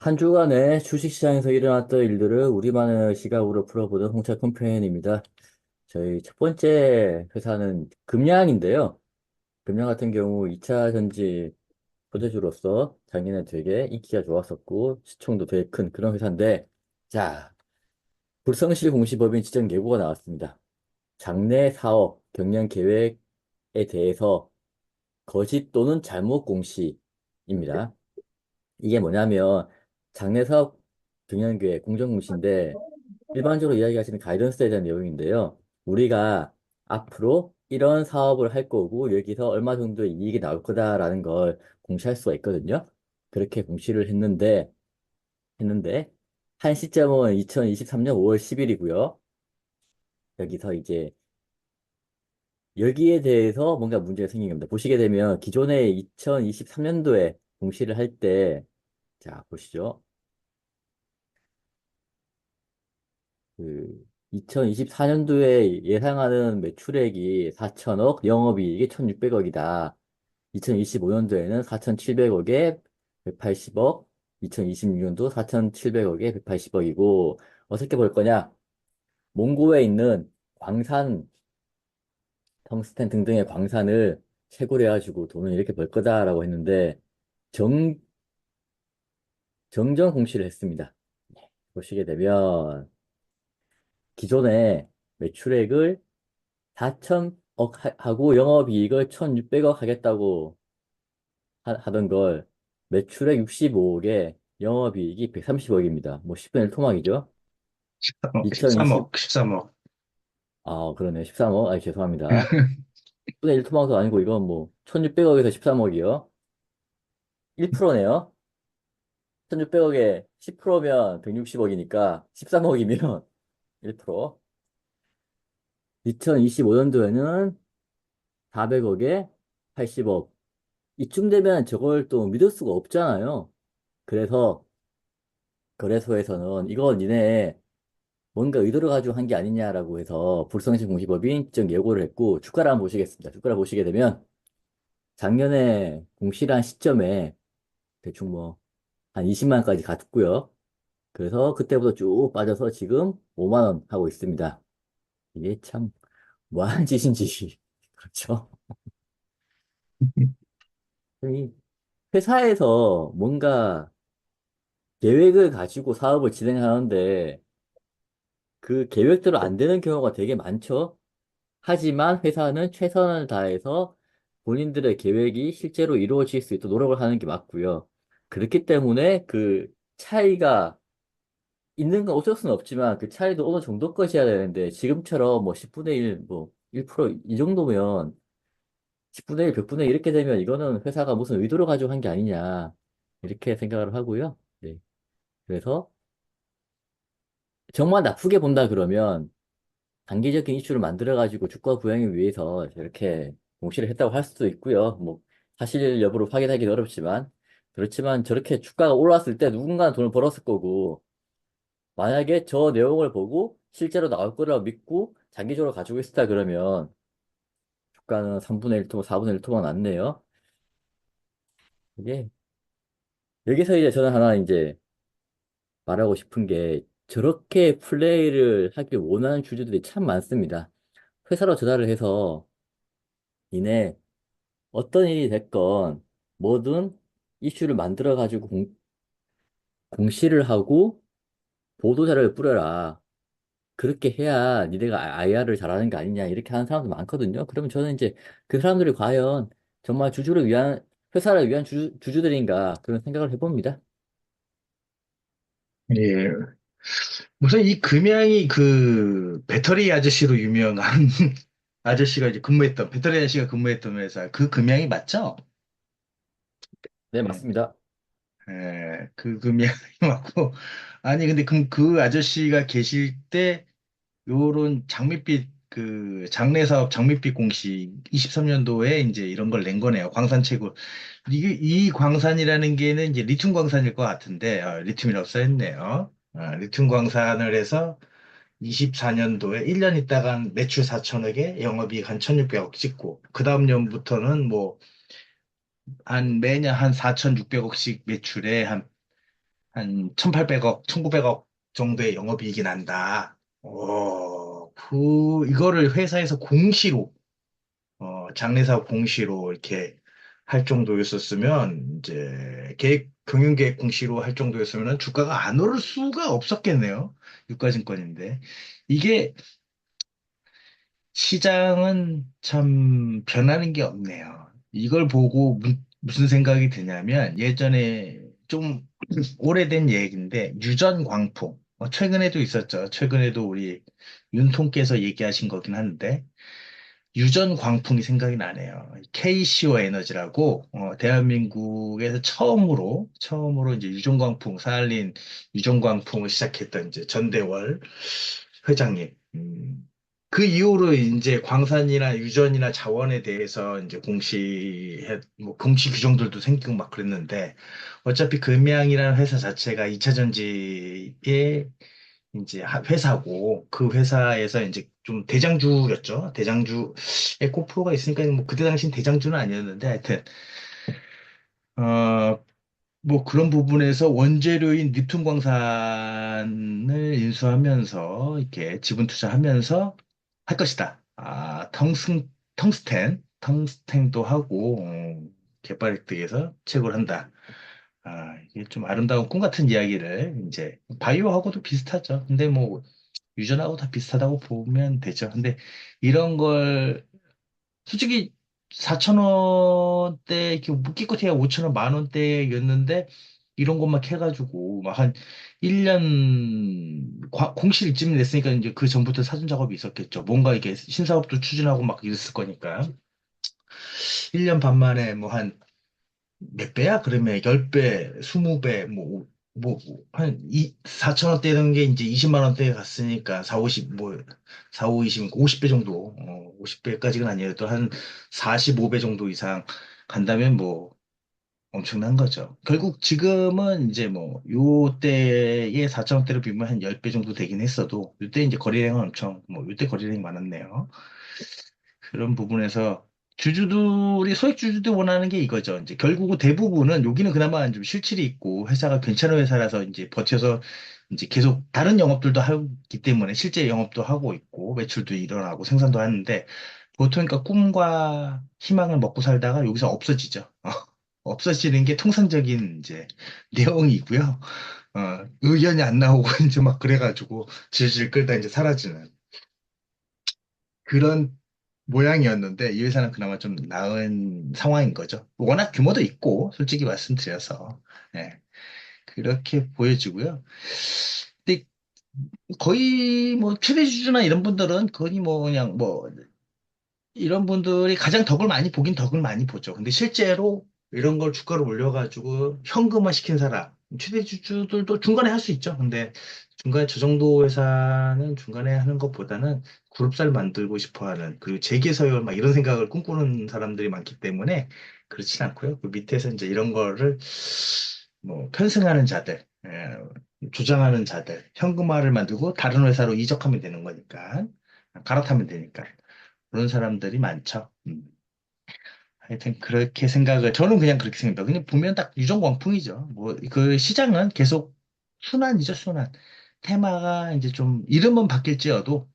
한 주간의 주식시장에서 일어났던 일들을 우리만의 시각으로 풀어보는 홍차 컴퍼니입니다. 저희 첫 번째 회사는 금양인데요. 금양 같은 경우 2차 전지 소재주로서 작년에 되게 인기가 좋았었고 시총도 되게 큰 그런 회사인데, 자, 불성실 공시법인 지정 예고가 나왔습니다. 장래 사업 경영 계획에 대해서 거짓 또는 잘못 공시입니다. 이게 뭐냐면 장래 사업 경영계획 공정공시인데, 일반적으로 이야기하시는 가이던스에 대한 내용인데요. 우리가 앞으로 이런 사업을 할 거고 여기서 얼마 정도의 이익이 나올 거다라는 걸 공시할 수가 있거든요. 그렇게 공시를 했는데 한 시점은 2023년 5월 10일이고요. 여기서 이제 여기에 대해서 뭔가 문제가 생긴 겁니다. 보시게 되면 기존에 2023년도에 공시를 할 때, 자, 보시죠. 그 2024년도에 예상하는 매출액이 4천억, 영업이익이 1,600억이다. 2025년도에는 4,700억에 180억, 2026년도 4,700억에 180억이고, 어떻게 볼 거냐? 몽고에 있는 광산, 텅스텐 등등의 광산을 채굴해가지고 돈을 이렇게 벌 거다라고 했는데, 정, 정정 공시를 했습니다. 보시게 되면, 기존에 매출액을 4천억 하고 영업이익을 1,600억 하겠다고 하던 걸, 매출액 65억에 영업이익이 130억입니다. 뭐 10분의 1 토막이죠. 2020, 13억, 13억. 그러네. 13억. 죄송합니다. 10분의 1 토막도 아니고 이건 뭐 1,600억에서 13억이요. 1%네요. 1,600억에 10%면 160억이니까 13억이면 1%. 2025년도에는 400억에 80억. 이쯤 되면 저걸 또 믿을 수가 없잖아요. 그래서 거래소에서는 이거 니네 뭔가 의도를 가지고 한 게 아니냐라고 해서 불성실 공시법인 지정 예고를 했고, 주가를 한번 보시겠습니다. 주가를 보시게 되면 작년에 공시한 시점에 대충 뭐 한 20만까지 갔고요. 그래서 그때부터 쭉 빠져서 지금 5만 원 하고 있습니다. 이게 참 뭐하는 짓인지. 그렇죠? 이 회사에서 뭔가 계획을 가지고 사업을 진행하는데 그 계획대로 안 되는 경우가 되게 많죠. 하지만 회사는 최선을 다해서 본인들의 계획이 실제로 이루어질 수 있도록 노력을 하는 게 맞고요. 그렇기 때문에 그 차이가 있는 건 어쩔 수는 없지만 그 차이도 어느 정도 것이어야 되는데, 지금처럼 뭐 10분의 1, 뭐 1%이 정도면 10분의 1, 100분의 1 이렇게 되면 이거는 회사가 무슨 의도를 가지고 한 게 아니냐, 이렇게 생각을 하고요. 네. 그래서 정말 나쁘게 본다 그러면 단기적인 이슈를 만들어가지고 주가 부양을 위해서 이렇게 공시를 했다고 할 수도 있고요. 뭐 사실 여부를 확인하기는 어렵지만, 그렇지만 저렇게 주가가 올랐을 때 누군가는 돈을 벌었을 거고, 만약에 저 내용을 보고 실제로 나올 거라고 믿고 장기적으로 가지고 있었다 그러면 주가는 3분의 1토막, 4분의 1토막 났네요. 이게 여기서 이제 저는 하나 이제 말하고 싶은 게, 저렇게 플레이를 하길 원하는 주주들이 참 많습니다. 회사로 전화를 해서 니네 어떤 일이 됐건 뭐든 이슈를 만들어 가지고 공시를 하고 보도자료를 뿌려라. 그렇게 해야 니네가 IR을 잘하는 게 아니냐, 이렇게 하는 사람도 많거든요. 그러면 저는 이제 그 사람들이 과연 정말 주주를 위한, 회사를 위한 주주들인가, 그런 생각을 해봅니다. 예. 우선 이 금양이 그 배터리 아저씨로 유명한 아저씨가 이제 근무했던, 배터리 아저씨가 근무했던 회사, 그 금양이 맞죠? 네, 예. 맞습니다. 그 금양이 맞고. 아니, 근데 그 아저씨가 계실 때 요런 장밋빛 장래 사업 장밋빛 공시 23년도에 이제 이런 걸 낸 거네요. 광산채굴. 이게 이 광산이라는 게는 이제 리튬 광산일 것 같은데 리튬이라고 써있네요. 리튬 광산을 해서 24년도에 1년 있다가 매출 4천억에 영업이익 한 1,600억 찍고, 그 다음 년부터는 뭐 한 매년 한 4,600억씩 매출에 한 한 1,800억, 1,900억 정도의 영업이익이 난다. 이거를 회사에서 공시로, 장래사업 공시로 이렇게 할 정도였었으면, 이제 경영계획 공시로 할 정도였으면 주가가 안 오를 수가 없었겠네요. 유가증권인데. 이게 시장은 참 변하는 게 없네요. 이걸 보고 무슨 생각이 드냐면 예전에 좀 오래된 얘기인데 유전 광풍 최근에도 있었죠. 최근에도 우리 윤통께서 얘기하신 거긴 한데 유전 광풍이 생각이 나네요. KCO 에너지라고 대한민국에서 처음으로 이제 유전 광풍 사할린 유전 광풍을 시작했던 이제 전대월 회장님. 그 이후로 이제 광산이나 유전이나 자원에 대해서 이제 공시 규정들도 생기고 막 그랬는데 어차피 금양이라는 회사 자체가 2차 전지의 이제 회사고 그 회사에서 이제 좀 대장주였죠. 대장주 에코프로가 있으니까 뭐 그때 당시엔 대장주는 아니었는데 하여튼 어, 뭐 그런 부분에서 원재료인 립톤 광산을 인수하면서 이렇게 지분 투자하면서 할 것이다. 텅스텐도 하고 개발 획득에서 채굴 한다. 이게 좀 아름다운 꿈 같은 이야기를 이제 바이오하고도 비슷하죠. 근데 뭐 유전하고 다 비슷하다고 보면 되죠. 근데 이런 걸 솔직히 4천 원대 이렇게 기껏해야 5천 원, 만 원대였는데 이런 것만 해가지고 막 한 1년 공실 입증이 됐으니까 이제 그 전부터 사전 작업이 있었겠죠. 뭔가 이게 신사업도 추진하고 막 이랬을 거니까 1년 반 만에 뭐 한 몇 배야? 그러면 10배, 20배, 한 4천 원대는 게 이제 20만 원대에 갔으니까 4, 50, 4, 5, 20, 50배 정도, 50배까지는 아니어도 한 45배 정도 이상 간다면 뭐 엄청난 거죠. 결국 지금은 이제 뭐 요때의 4천 원대로 비면 한 10배 정도 되긴 했어도 요때 이제 거래량은 요때 거래량이 많았네요. 그런 부분에서 주주들이 소액 주주들 원하는 게 이거죠. 이제 결국은 대부분은 여기는 그나마 좀 실질이 있고 회사가 괜찮은 회사라서 이제 버텨서 이제 계속 다른 영업들도 하기 때문에 실제 영업도 하고 있고 매출도 일어나고 생산도 하는데 보통 그러니까 꿈과 희망을 먹고 살다가 여기서 없어지죠. 없어지는 게 통상적인 이제 내용이고요. 의견이 안 나오고 이제 막 그래가지고 질질 끌다 이제 사라지는. 그런 모양이었는데 이 회사는 그나마 좀 나은 상황인 거죠. 워낙 규모도 있고 솔직히 말씀드려서 예, 그렇게 보여지고요. 근데 거의 뭐 최대 주주나 이런 분들은 거의 뭐 그냥 뭐 이런 분들이 가장 덕을 많이 보긴 덕을 많이 보죠. 근데 실제로 이런 걸 주가를 올려가지고 현금화 시킨 사람, 최대 주주들도 중간에 할 수 있죠. 근데 중간에 저 정도 회사는 중간에 하는 것보다는 그룹사를 만들고 싶어 하는, 그리고 재계서열 막 이런 생각을 꿈꾸는 사람들이 많기 때문에 그렇진 않고요. 그 밑에서 이제 이런 거를 뭐 편승하는 자들, 조장하는 자들, 현금화를 만들고 다른 회사로 이적하면 되는 거니까, 갈아타면 되니까. 그런 사람들이 많죠. 하여튼 그렇게 생각을 저는 그냥 그렇게 생각해요. 그냥 보면 딱 유전광풍이죠. 뭐 그 시장은 계속 순환이죠, 순환. 테마가 이제 좀 이름은 바뀔지어도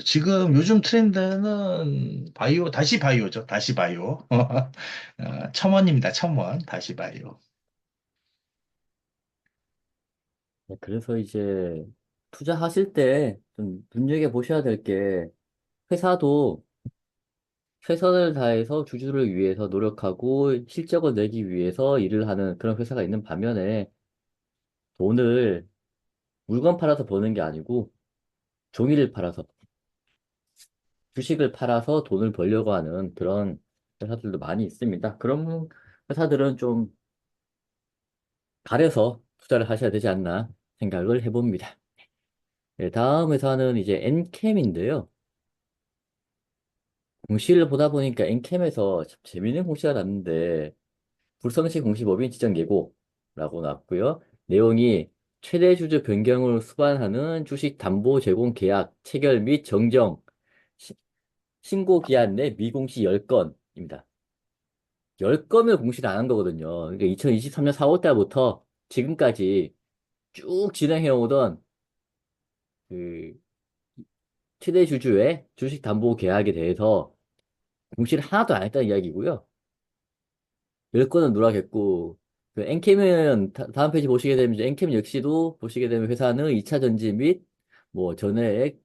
지금 요즘 트렌드는 다시 바이오죠. 다시 바이오. 첨언입니다. 첨언. 다시 바이오. 네, 그래서 이제 투자하실 때 좀 눈여겨보셔야 될 게 회사도 최선을 다해서 주주를 위해서 노력하고 실적을 내기 위해서 일을 하는 그런 회사가 있는 반면에 돈을 물건 팔아서 버는 게 아니고 종이를 팔아서 주식을 팔아서 돈을 벌려고 하는 그런 회사들도 많이 있습니다. 그런 회사들은 좀 가려서 투자를 하셔야 되지 않나 생각을 해봅니다. 네, 다음 회사는 이제 엔캠인데요. 공시를 보다 보니까 엔캠에서 참 재밌는 공시가 났는데 불성시 공시법인 지정 예고라고 나왔고요. 내용이 최대 주주 변경을 수반하는 주식 담보 제공 계약 체결 및 정정 시- 신고 기한 내 미공시 10건입니다. 10건을 공시를 안 한 거거든요. 그러니까 2023년 4월 달부터 지금까지 쭉 진행해 오던 그 최대 주주의 주식 담보 계약에 대해서 공시를 하나도 안 했다는 이야기고요. 10건은 누락했고, 그 엔캠은 다음 페이지 보시게 되면 이제 엔캠 역시도 보시게 되면 회사는 2차 전지 및 뭐 전해액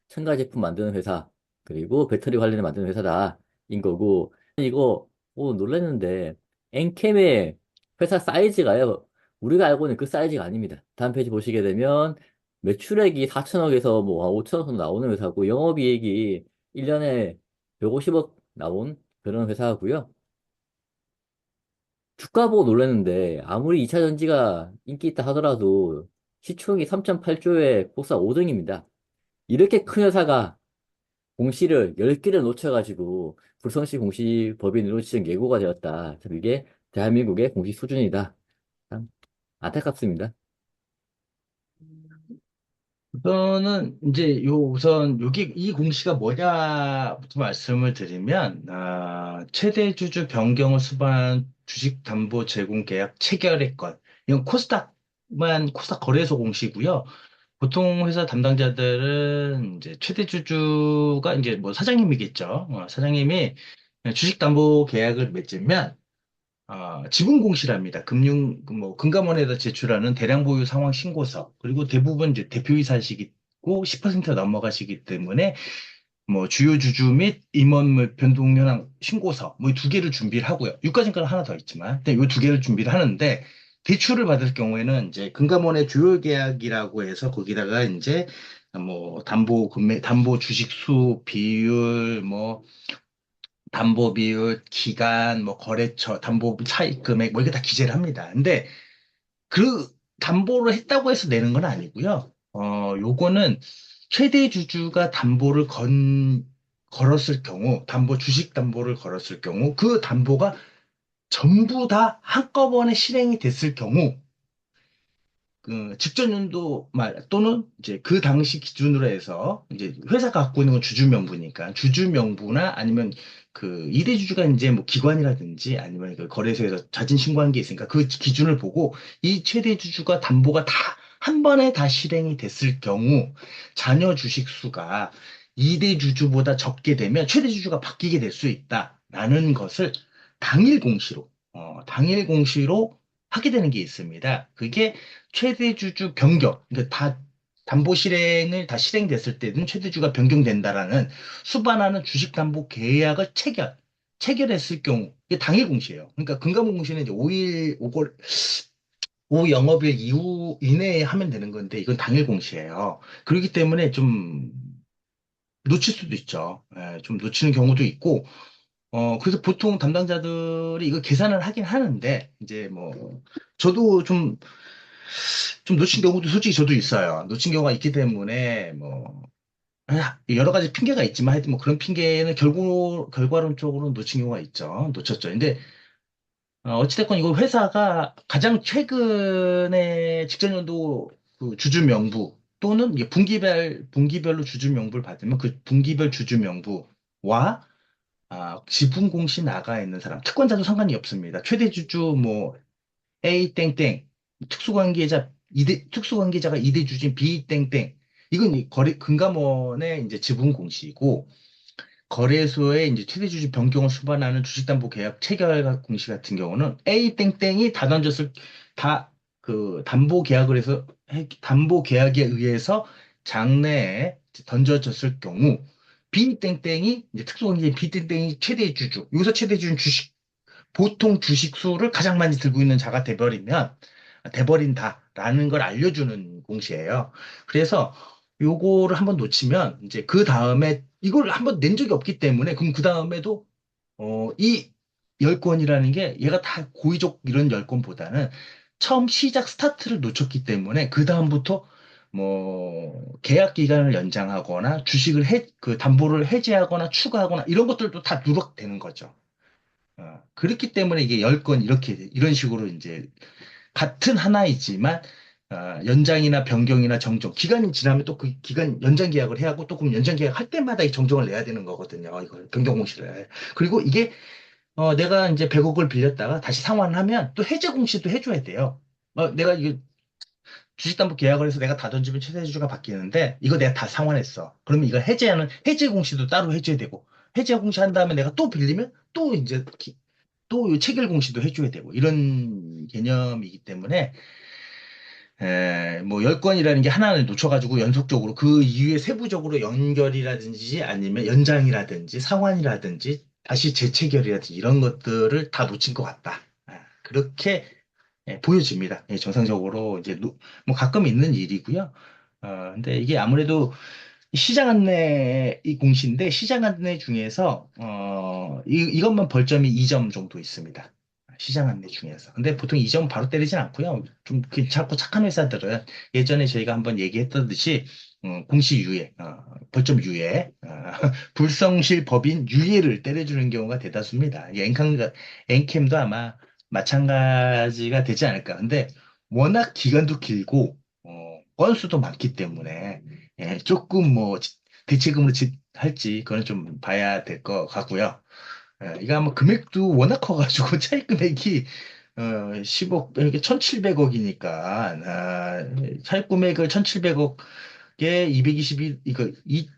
첨가 제품 만드는 회사, 그리고 배터리 관련해 만드는 회사다. 인 거고, 이거, 놀랐는데, 엔캠의 회사 사이즈가요, 우리가 알고 있는 그 사이즈가 아닙니다. 다음 페이지 보시게 되면 매출액이 4천억에서 뭐 5천억 정도 나오는 회사고, 영업이익이 1년에 150억 나온 그런 회사고요. 주가 보고 놀랐는데 아무리 2차 전지가 인기 있다 하더라도 시총이 3.8조에 코스닥 5등입니다. 이렇게 큰 회사가 공시를 10개를 놓쳐가지고 불성시 공시 법인으로 지정 예고가 되었다. 참 이게 대한민국의 공시 수준이다. 참 안타깝습니다. 우선은 이제 우선 여기 이 공시가 뭐냐부터 말씀을 드리면 최대 주주 변경을 수반한 주식 담보 제공 계약 체결의 것. 이건 코스닥 거래소 공시고요. 보통 회사 담당자들은 이제 최대 주주가 이제 뭐 사장님이겠죠. 사장님이 주식 담보 계약을 맺으면 지분 공시랍니다. 금감원에다 제출하는 대량 보유 상황 신고서, 그리고 대부분 이제 대표이사시고 10% 넘어가시기 때문에 뭐 주요 주주 및 임원물 변동 현황 신고서 뭐 이 두 개를 준비를 하고요. 유가증권 하나 더 있지만, 이 두 개를 준비를 하는데 대출을 받을 경우에는 이제 금감원의 조율 계약이라고 해서 거기다가 이제 뭐 담보 주식수 비율 뭐 담보 비율, 기간, 뭐 거래처, 담보 차익 금액 뭐 이게 다 기재를 합니다. 근데 그 담보를 했다고 해서 내는 건 아니고요. 요거는 최대 주주가 걸었을 경우, 주식 담보를 걸었을 경우, 그 담보가 전부 다 한꺼번에 실행이 됐을 경우, 그 직전 연도 말 또는 이제 그 당시 기준으로 해서 이제 회사가 갖고 있는 건 주주 명부니까 주주 명부나 아니면 그 이대 주주가 이제 뭐 기관이라든지 아니면 그 거래소에서 자진 신고한 게 있으니까 그 기준을 보고 이 최대 주주가 담보가 다 한 번에 다 실행이 됐을 경우 자녀 주식 수가 이대 주주보다 적게 되면 최대 주주가 바뀌게 될 수 있다라는 것을 당일 공시로 하게 되는 게 있습니다. 그게 최대 주주 변경, 그러니까 담보 실행을 다 실행됐을 때는 최대주가 변경된다라는 수반하는 주식담보 계약을 체결했을 경우, 이게 당일 공시예요. 그러니까 금감원 공시는 이제 5일, 5 영업일 이후 이내에 하면 되는 건데, 이건 당일 공시예요. 그렇기 때문에 좀 놓칠 수도 있죠. 좀 놓치는 경우도 있고, 그래서 보통 담당자들이 이거 계산을 하긴 하는데, 이제 뭐, 저도 좀 놓친 경우도 솔직히 저도 있어요. 놓친 경우가 있기 때문에 뭐 여러 가지 핑계가 있지만 하여튼 뭐 그런 핑계는 결과론적으로 놓친 경우가 있죠. 놓쳤죠. 근데 어찌됐건 이거 회사가 가장 최근에 직전 연도 그 주주 명부 또는 이게 분기별로 주주 명부를 받으면 그 분기별 주주 명부와 지분 공시 나가 있는 사람 특권자도 상관이 없습니다. 최대 주주 뭐 A 땡땡 특수관계자가 이대 주주인 B 땡땡 이건 이 금감원의 이제 지분 공시이고 거래소의 이제 최대 주주 변경을 수반하는 주식담보계약 체결 공시 같은 경우는 A 땡땡이 다 던졌을 다 그 담보 계약에 의해서 장내에 던져졌을 경우 B 땡땡이 이제 특수관계자 B 땡땡이 최대 주주 여기서 최대 주주는 보통 주식수를 가장 많이 들고 있는 자가 돼버린다라는 걸 알려주는 공시예요. 그래서 요거를 한번 놓치면 이제 그 다음에 이걸 한번 낸 적이 없기 때문에 그럼 그 다음에도 이 10건이라는 게 얘가 다 고의적 이런 10건보다는 처음 시작 스타트를 놓쳤기 때문에 그 다음부터 뭐 계약 기간을 연장하거나 그 담보를 해지하거나 추가하거나 이런 것들도 다 누락되는 거죠. 그렇기 때문에 이게 10건 이런 식으로 이제 같은 하나이지만, 연장이나 변경이나 정정, 기간이 지나면 또 그 기간 연장 계약을 해야 하고 또 그럼 연장 계약 할 때마다 이 정정을 내야 되는 거거든요. 이걸 변경 공시를. 그리고 이게, 내가 이제 100억을 빌렸다가 다시 상환하면 또 해제 공시도 해줘야 돼요. 내가 이거 주식담보 계약을 해서 내가 다 던지면 최대주주가 바뀌는데 이거 내가 다 상환했어. 그러면 이거 해제하는 해제 공시도 따로 해줘야 되고 해제 공시 한 다음에 내가 또 빌리면 또 이제 또 체결 공시도 해줘야 되고 이런 개념이기 때문에 뭐 10건이라는 게 하나를 놓쳐가지고 연속적으로 그 이후에 세부적으로 연결이라든지 아니면 연장이라든지 상환이라든지 다시 재체결이라든지 이런 것들을 다 놓친 것 같다. 그렇게 보여집니다. 정상적으로 이제 뭐 가끔 있는 일이고요. 근데 이게 아무래도 시장 안내 이 공시인데 시장 안내 중에서 이것만 벌점이 2점 정도 있습니다. 시장 안내 중에서. 근데 보통 2점 바로 때리진 않고요. 좀 괜찮고 착한 회사들은 예전에 저희가 한번 얘기했던 듯이 공시 유예, 벌점 유예, 불성실 법인 유예를 때려주는 경우가 대다수입니다. 이게 엔캠도 아마 마찬가지가 되지 않을까. 근데 워낙 기간도 길고 건수도 많기 때문에 조금 뭐 대체금으로 할지 그건 좀 봐야 될 것 같고요. 이거 아마 금액도 워낙 커가지고 차입 금액이 10억 이게 1,700억이니까 차입 금액을 1,700억에 221 이거 이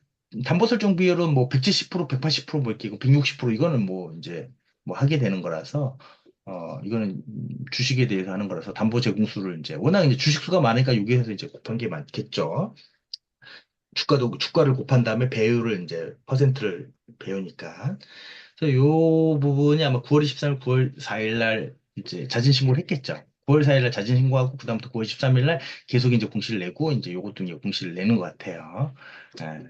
담보 설정 비율은 뭐 170%, 180%뭐 이렇게 160% 이거는 뭐 이제 뭐 하게 되는 거라서 이거는 주식에 대해서 하는 거라서 담보 제공수를 이제 워낙 이제 주식 수가 많으니까 여기에서 이제 곱한 게 많겠죠. 주가를 곱한 다음에 배율을 이제 퍼센트를 배우니까. 그래서 요 부분이 아마 9월 23일, 9월 4일 날 이제 자진 신고를 했겠죠. 9월 4일 날 자진 신고하고 그다음부터 9월 13일 날 계속 이제 공시를 내고 이제 요것도 이제 공시를 내는 것 같아요.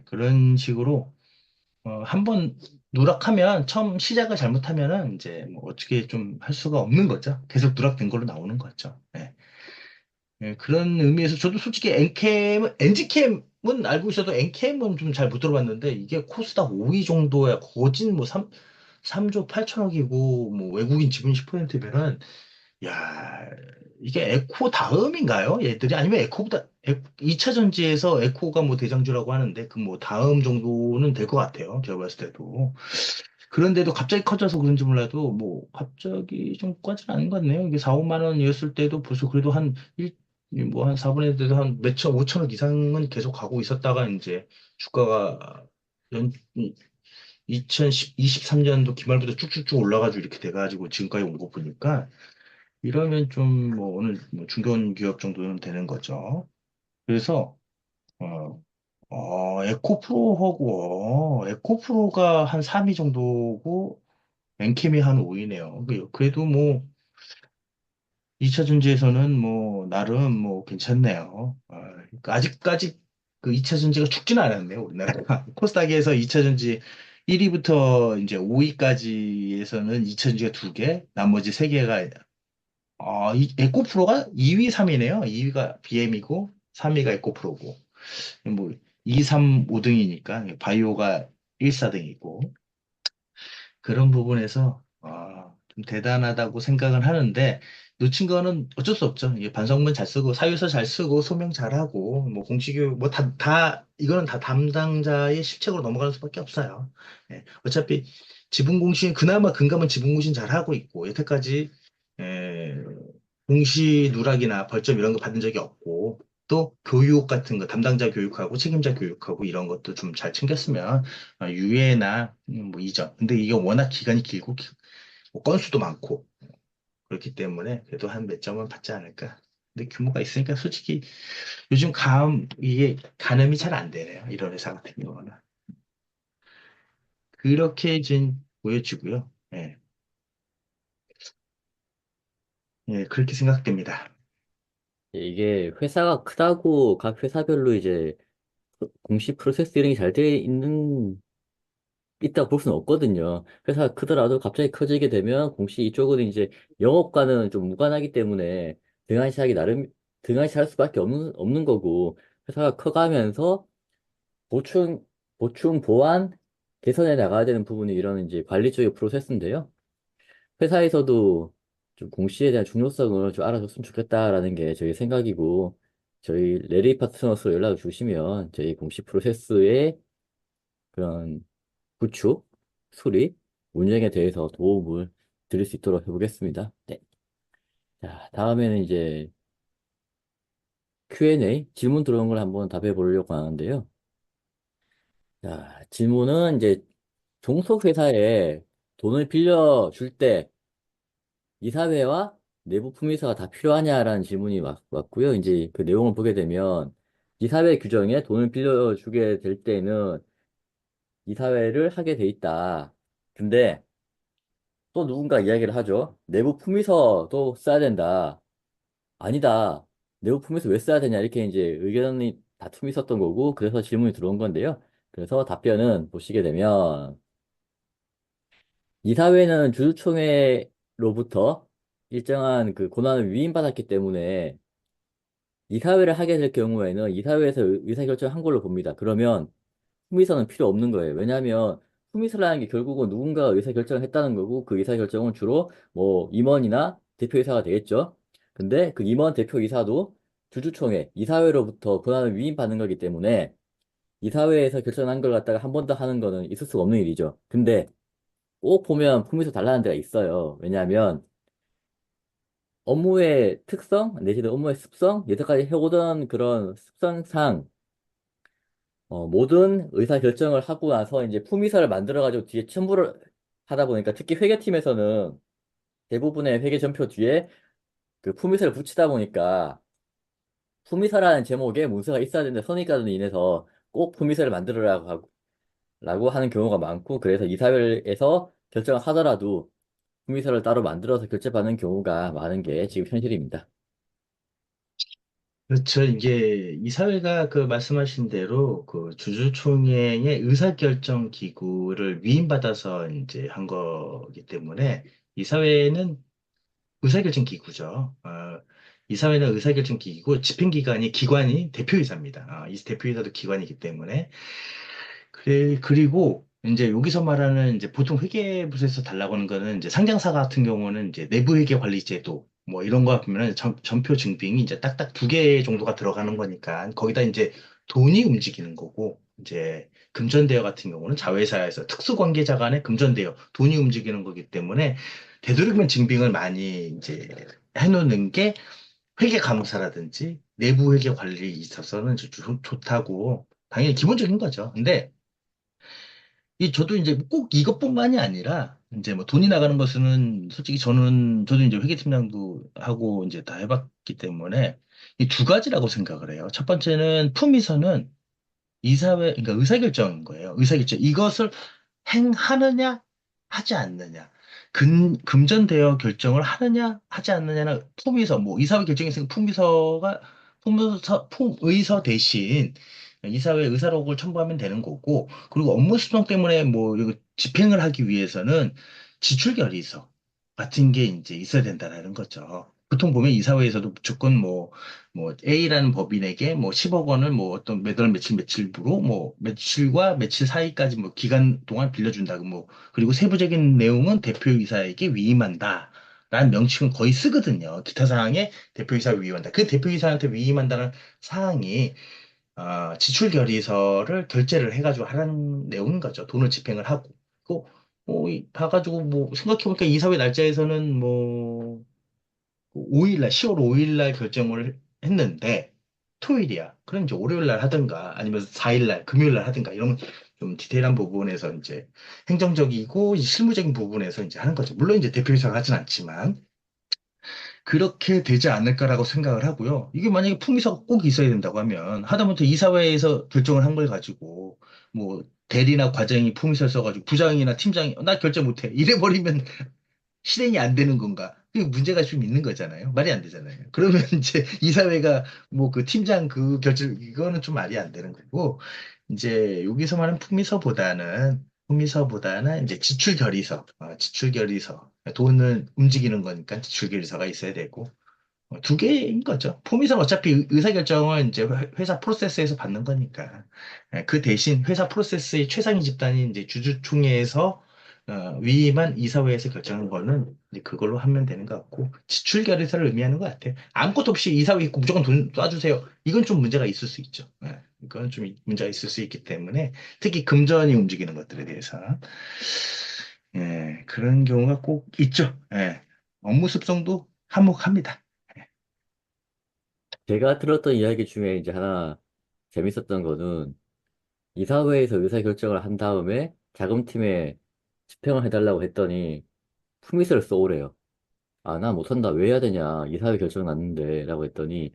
그런 식으로 한번 누락하면 처음 시작을 잘못하면은 이제 뭐 어떻게 좀 할 수가 없는 거죠. 계속 누락된 걸로 나오는 거죠. 그런 의미에서 저도 솔직히 엔지캠은 알고 있어도 엔캠은 좀 잘 못 들어봤는데 이게 코스닥 5위 정도야 거진 뭐 3조 8천억이고 뭐 외국인 지분 10%면은 야 이게 에코 다음인가요? 얘들이 아니면 에코보다 2차 전지에서 에코가 뭐 대장주라고 하는데 그 뭐 다음 정도는 될 것 같아요. 제가 봤을 때도. 그런데도 갑자기 커져서 그런지 몰라도 뭐 갑자기 좀 꺼지는 않은 것 같네요. 이게 4, 5만 원이었을 때도 벌써 그래도 한 1, 뭐한 4분의 1에도 한 몇천, 5천억 이상은 계속 가고 있었다가 이제 주가가 연, 2023년도 기말부터 쭉쭉쭉 올라가지고 이렇게 돼가지고 지금까지 온 거 보니까 이러면 좀 뭐 오늘 뭐 중견기업 정도는 되는 거죠. 그래서 어, 에코프로가 한 3위 정도고 엔캠이 한 5위네요. 그래도 뭐 2차 전지에서는 뭐 나름 뭐 괜찮네요. 그러니까 아직까지 그 2차 전지가 죽지는 않았네요, 우리나라가. 코스닥에서 2차 전지 1위부터 이제 5위까지에서는 2차 전지가 2개, 나머지 3개가 에코프로가 2위, 3위네요. 2위가 BM이고 3위가 에코프로고. 뭐 2, 3, 5등이니까 바이오가 1, 4등이고 그런 부분에서 좀 대단하다고 생각은 하는데 놓친 거는 어쩔 수 없죠. 이게 반성문 잘 쓰고 사유서 잘 쓰고 소명 잘하고 뭐 공시교육 뭐 다 이거는 다 담당자의 실책으로 넘어가는 수밖에 없어요. 어차피 지분 공시 그나마 금감은 지분 공시는 잘 하고 있고 여태까지 예, 공시 누락이나 벌점 이런 거 받은 적이 없고 또 교육 같은 거 담당자 교육하고 책임자 교육하고 이런 것도 좀 잘 챙겼으면 유예나 뭐 이전 근데 이게 워낙 기간이 길고 뭐 건수도 많고 그렇기 때문에 그래도 한 몇 점은 받지 않을까. 근데 규모가 있으니까 솔직히 요즘 이게 가늠이 잘 안 되네요. 이런 회사 같은 경우는. 그렇게 이제 보여지고요. 그렇게 생각됩니다. 이게 회사가 크다고 각 회사별로 이제 공시 프로세스 이런 게 잘 돼 있다고 볼 수는 없거든요. 회사가 크더라도 갑자기 커지게 되면 공시 이쪽은 이제 영업과는 좀 무관하기 때문에 등한시하기 나름, 등한시할 수밖에 없는 거고, 회사가 커가면서 보충, 보충, 보완, 개선해 나가야 되는 부분이 이런 이제 관리 쪽의 프로세스인데요. 회사에서도 좀 공시에 대한 중요성을 좀 알아줬으면 좋겠다라는 게 저희 생각이고, 저희 레리 파트너스로 연락을 주시면 저희 공시 프로세스의 그런 구축, 수립, 운영에 대해서 도움을 드릴 수 있도록 해보겠습니다. 네. 자, 다음에는 이제 Q&A 질문 들어온 걸 한번 답해 보려고 하는데요. 자, 질문은 이제 종속회사에 돈을 빌려줄 때 이사회와 내부 품위사가 다 필요하냐라는 질문이 왔고요. 이제 그 내용을 보게 되면 이사회 규정에 돈을 빌려주게 될 때는 이사회를 하게 돼 있다. 근데 또 누군가 이야기를 하죠. 내부 품위서도 써야 된다. 아니다. 내부 품위서 왜 써야 되냐. 이렇게 이제 의견이 다툼이 있었던 거고, 그래서 질문이 들어온 건데요. 그래서 답변은 보시게 되면, 이사회는 주주총회로부터 일정한 그 권한을 위임받았기 때문에 이사회를 하게 될 경우에는 이사회에서 의사결정한 걸로 봅니다. 그러면 품위서는 필요 없는 거예요. 왜냐하면 품위서라는 게 결국은 누군가가 의사결정을 했다는 거고 그 의사결정은 주로 뭐 임원이나 대표이사가 되겠죠. 근데 그 임원 대표이사도 주주총회, 이사회로부터 권한을 위임받는 거기 때문에 이사회에서 결정한 걸 갖다가 한 번 더 하는 거는 있을 수가 없는 일이죠. 근데 꼭 보면 품위서 달라는 데가 있어요. 왜냐하면 업무의 특성, 내지는 업무의 습성, 여태까지 해오던 그런 습성상 모든 의사 결정을 하고 나서 이제 품위서를 만들어가지고 뒤에 첨부를 하다 보니까 특히 회계팀에서는 대부분의 회계 전표 뒤에 그 품위서를 붙이다 보니까 품위서라는 제목에 문서가 있어야 되는데 선입견으로 인해서 꼭 품위서를 만들어라고 라고 하는 경우가 많고 그래서 이사회에서 결정을 하더라도 품위서를 따로 만들어서 결제받는 경우가 많은 게 지금 현실입니다. 그렇죠. 이게 이사회가 그 말씀하신 대로 그 주주총회의 의사결정 기구를 위임받아서 이제 한 거기 때문에 이사회는 의사결정 기구죠. 이사회는 의사결정 기구고 집행기관이 기관이 대표이사입니다. 이 대표이사도 기관이기 때문에 그래, 그리고 이제 여기서 말하는 이제 보통 회계부서에서 달라고 하는 거는 이제 상장사 같은 경우는 이제 내부 회계 관리 제도 뭐 이런 거 보면은 전표 증빙이 이제 딱딱 두 개 정도가 들어가는 거니까 거기다 이제 돈이 움직이는 거고 이제 금전대여 같은 경우는 자회사에서 특수관계자 간의 금전대여 돈이 움직이는 거기 때문에 되도록이면 증빙을 많이 이제 해놓는 게 회계감사라든지 내부 회계 관리에 있어서는 좋다고 당연히 기본적인 거죠. 근데 이 저도 이제 꼭 이것뿐만이 아니라 이제 뭐 돈이 나가는 것은 솔직히 저도 이제 회계팀장도 하고 이제 다 해봤기 때문에 이 두 가지라고 생각을 해요. 첫 번째는 품위서는 이사회 그러니까 의사결정인 거예요. 의사결정 이것을 행하느냐 하지 않느냐 금전대여 결정을 하느냐 하지 않느냐는 품위서 뭐 이사회 결정이 있으면 품의서 대신 이사회 의사록을 첨부하면 되는 거고 그리고 업무 수정 때문에 뭐 이거 집행을 하기 위해서는 지출결의서 같은 게 이제 있어야 된다라는 거죠. 보통 보면 이사회에서도 무조건 뭐 A라는 법인에게 뭐 10억 원을 뭐 어떤 매달 며칠 며칠부로 뭐 며칠과 며칠 사이까지 뭐 기간 동안 빌려준다. 뭐 그리고 세부적인 내용은 대표이사에게 위임한다. 라는 명칭은 거의 쓰거든요. 기타 사항에 대표이사 위임한다. 그 대표이사한테 위임한다는 사항이 지출 결의서를 결제를 해가지고 하라는 내용인 거죠. 돈을 집행을 하고. 봐가지고 뭐 생각해보니까 이사회 날짜에서는 뭐 5일날, 10월 5일날 결정을 했는데, 토요일이야. 그럼 이제 월요일날 하든가, 아니면 4일날, 금요일날 하든가, 이런 좀 디테일한 부분에서 이제 행정적이고 이제 실무적인 부분에서 이제 하는 거죠. 물론 이제 대표이사가 하진 않지만, 그렇게 되지 않을까라고 생각을 하고요. 이게 만약에 품위서가 꼭 있어야 된다고 하면, 하다못해 이사회에서 결정을 한 걸 가지고, 뭐, 대리나 과장이 품위서를 써가지고 부장이나 팀장이 나 결정 못해 이래버리면 실행이 안 되는 건가? 그 문제가 좀 있는 거잖아요. 말이 안 되잖아요. 그러면 이제 이사회가 뭐 그 팀장 그 결정 이거는 좀 말이 안 되는 거고 이제 여기서 말하는 품위서보다는 이제 지출 결의서 돈을 움직이는 거니까 지출 결의서가 있어야 되고 두 개인 거죠. 품위서는 어차피 의사결정을 이제 회사 프로세스에서 받는 거니까. 그 대신 회사 프로세스의 최상위 집단인 이제 주주총회에서 위임한 이사회에서 결정한 거는 이제 그걸로 하면 되는 것 같고 지출 결의서를 의미하는 것 같아요. 아무것도 없이 이사회 있고 무조건 돈 쏴주세요. 이건 좀 문제가 있을 수 있죠. 이건 좀 문제가 있을 수 있기 때문에 특히 금전이 움직이는 것들에 대해서 그런 경우가 꼭 있죠. 업무 습성도 한몫합니다. 제가 들었던 이야기 중에 이제 하나 재밌었던 거는 이사회에서 의사결정을 한 다음에 자금팀에 집행을 해달라고 했더니 품위세를 써오래요. 아, 나 못한다. 왜 해야 되냐. 이사회 결정 났는데. 라고 했더니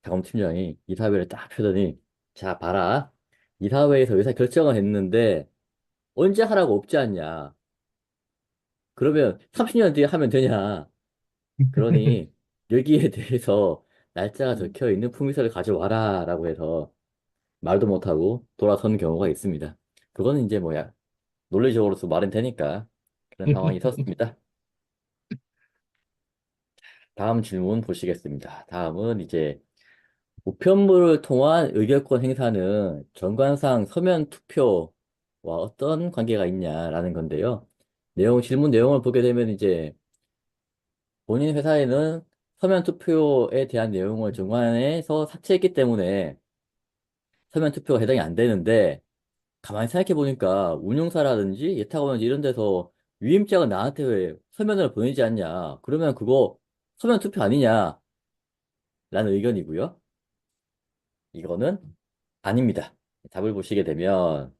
자금팀장이 이사회를 딱 펴더니 자, 봐라. 이사회에서 의사결정을 했는데 언제 하라고 없지 않냐. 그러면 30년 뒤에 하면 되냐. 그러니 여기에 대해서 날짜가 적혀 있는 품위서를 가져와라. 라고 해서 말도 못하고 돌아서는 경우가 있습니다. 그거는 이제 뭐야. 논리적으로서 말은 되니까 그런 상황이 있었습니다. 다음 질문 보시겠습니다. 다음은 이제 우편물을 통한 의결권 행사는 정관상 서면 투표와 어떤 관계가 있냐라는 건데요. 질문 내용을 보게 되면 이제 본인 회사에는 서면 투표에 대한 내용을 정관에서 삭제했기 때문에 서면 투표가 해당이 안 되는데 가만히 생각해 보니까 운용사라든지 예탁원지 이런 데서 위임장을 나한테 왜 서면으로 보내지 않냐. 그러면 그거 서면 투표 아니냐라는 의견이고요. 이거는 아닙니다. 답을 보시게 되면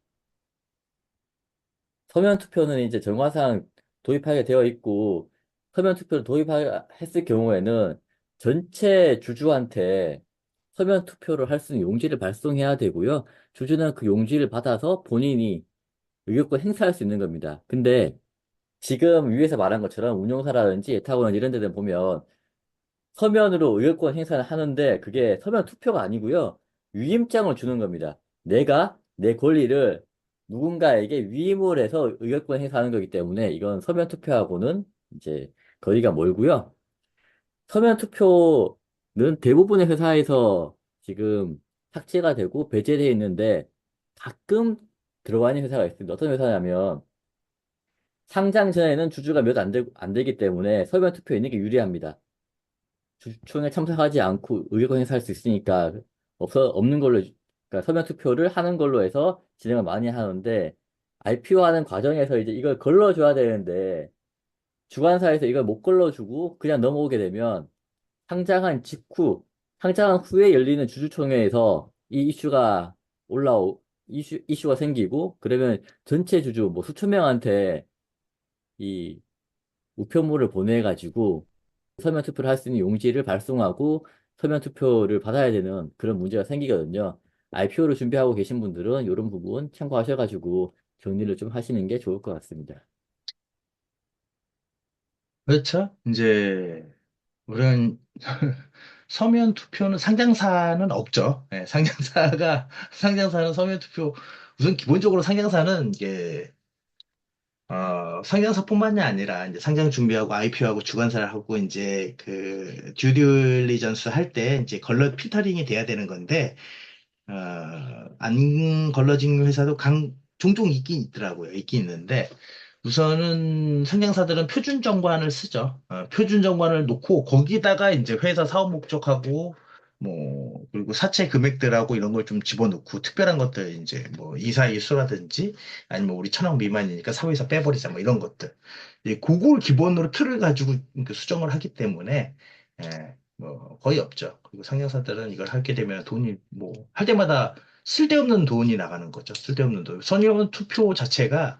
서면 투표는 이제 정관상 도입하게 되어 있고 서면 투표를 도입했을 경우에는 전체 주주한테 서면 투표를 할 수 있는 용지를 발송해야 되고요. 주주는 그 용지를 받아서 본인이 의결권 행사할 수 있는 겁니다. 근데 지금 위에서 말한 것처럼 운용사라든지 예탁원 이런 데들 보면 서면으로 의결권 행사를 하는데 그게 서면 투표가 아니고요. 위임장을 주는 겁니다. 내가 내 권리를 누군가에게 위임을 해서 의결권 행사하는 거기 때문에 이건 서면 투표하고는 이제 거리가 멀고요. 서면 투표는 대부분의 회사에서 지금 삭제가 되고 배제되어 있는데 가끔 들어가 있는 회사가 있습니다. 어떤 회사냐면 상장 전에는 주주가 몇 안 되기 때문에 서면 투표에 있는 게 유리합니다. 주총에 참석하지 않고 의결권 행사할 수 있으니까 없는 걸로 그러니까 서면 투표를 하는 걸로 해서 진행을 많이 하는데 IPO하는 과정에서 이제 이걸 걸러줘야 되는데 주관사에서 이걸 못 걸러주고 그냥 넘어오게 되면 상장한 직후 상장한 후에 열리는 주주총회에서 이 이슈가 생기고 그러면 전체 주주 뭐 수천 명한테 이 우편물을 보내가지고 서면 투표를 할 수 있는 용지를 발송하고 서면 투표를 받아야 되는 그런 문제가 생기거든요. IPO를 준비하고 계신 분들은 이런 부분 참고하셔가지고 정리를 좀 하시는 게 좋을 것 같습니다. 그렇죠? 이제 우선 서면 투표는 상장사는 없죠. 예, 상장사는 서면 투표 우선 기본적으로 상장사는 이게 상장사뿐만이 아니라 이제 상장 준비하고 IPO하고 주관사를 하고 이제 그 듀딜리전스 할 때 이제 걸러 필터링이 돼야 되는 건데 안 걸러진 회사도 종종 있긴 있더라고요. 있긴 있는데, 우선은 상장사들은 표준 정관을 쓰죠. 표준 정관을 놓고, 거기다가 이제 회사 사업 목적하고, 뭐, 그리고 사채 금액들하고 이런 걸 좀 집어넣고, 특별한 것들, 이제 뭐, 이사 일수라든지, 아니면 우리 1,000억 미만이니까 사회에서 빼버리자, 뭐 이런 것들. 그걸 기본으로 틀을 가지고 그 수정을 하기 때문에, 뭐 거의 없죠. 그리고 상장사들은 이걸 하게 되면 돈이 뭐 할 때마다 쓸데없는 돈이 나가는 거죠. 쓸데없는 돈. 서면 투표 자체가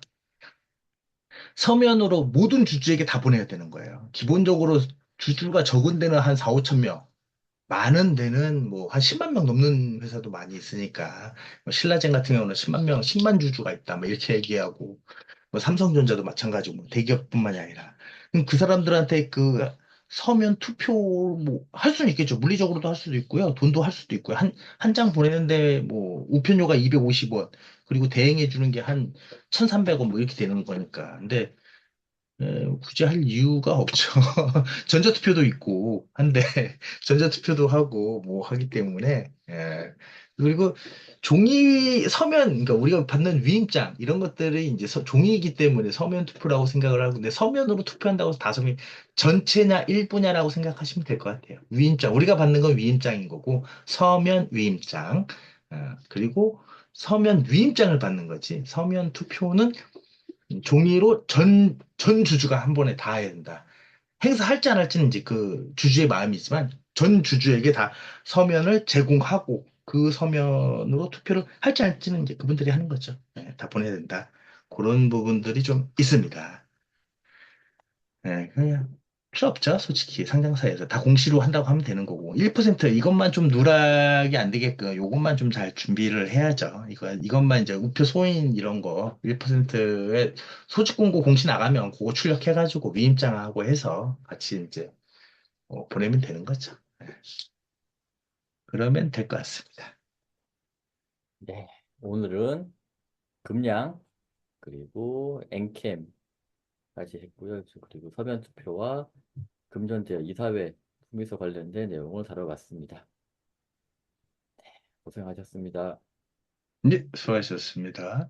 서면으로 모든 주주에게 다 보내야 되는 거예요. 기본적으로 주주가 적은 데는 한 4, 5천 명, 많은 데는 뭐 한 10만 명 넘는 회사도 많이 있으니까 뭐 신라젠 같은 경우는 10만 명, 10만 주주가 있다. 뭐 이렇게 얘기하고 뭐 삼성전자도 마찬가지고 뭐 대기업뿐만이 아니라 그럼 그 사람들한테 그 서면 투표 뭐 할 수는 있겠죠. 물리적으로도 할 수도 있고요. 돈도 할 수도 있고요. 한 장 보내는데 뭐 우편료가 250원 그리고 대행해 주는 게 한 1,300원 뭐 이렇게 되는 거니까. 근데 굳이 할 이유가 없죠. 전자투표도 있고 한데 전자투표도 하고 뭐 하기 때문에 그리고 종이 서면 그러니까 우리가 받는 위임장 이런 것들이 이제 종이이기 때문에 서면 투표라고 생각을 하고 근데 서면으로 투표한다고 해서 다섯이 전체냐 일부냐라고 생각하시면 될 것 같아요. 위임장 우리가 받는 건 위임장인 거고 서면 위임장 그리고 서면 위임장을 받는 거지 서면 투표는 종이로 전 주주가 한 번에 다 해야 된다. 행사할지 안 할지는 이제 그 주주의 마음이지만 전 주주에게 다 서면을 제공하고 그 서면으로 투표를 할지 안 할지는 이제 그분들이 하는 거죠. 예, 다 보내야 된다. 그런 부분들이 좀 있습니다. 예, 그냥 필요 없죠. 솔직히 상장사에서 다 공시로 한다고 하면 되는 거고 1% 이것만 좀 누락이 안 되게끔 이것만 좀 잘 준비를 해야죠. 이것만 이제 우표 소인 이런 거 1%의 소집 공고 공시 나가면 그거 출력해가지고 위임장하고 해서 같이 이제 보내면 되는 거죠. 예, 그러면 될 것 같습니다. 네. 오늘은 금양, 그리고 엔캠까지 했고요. 그리고 서면 투표와 금전지역 이사회 통해서 관련된 내용을 다뤄봤습니다. 고생하셨습니다. 네, 수고하셨습니다.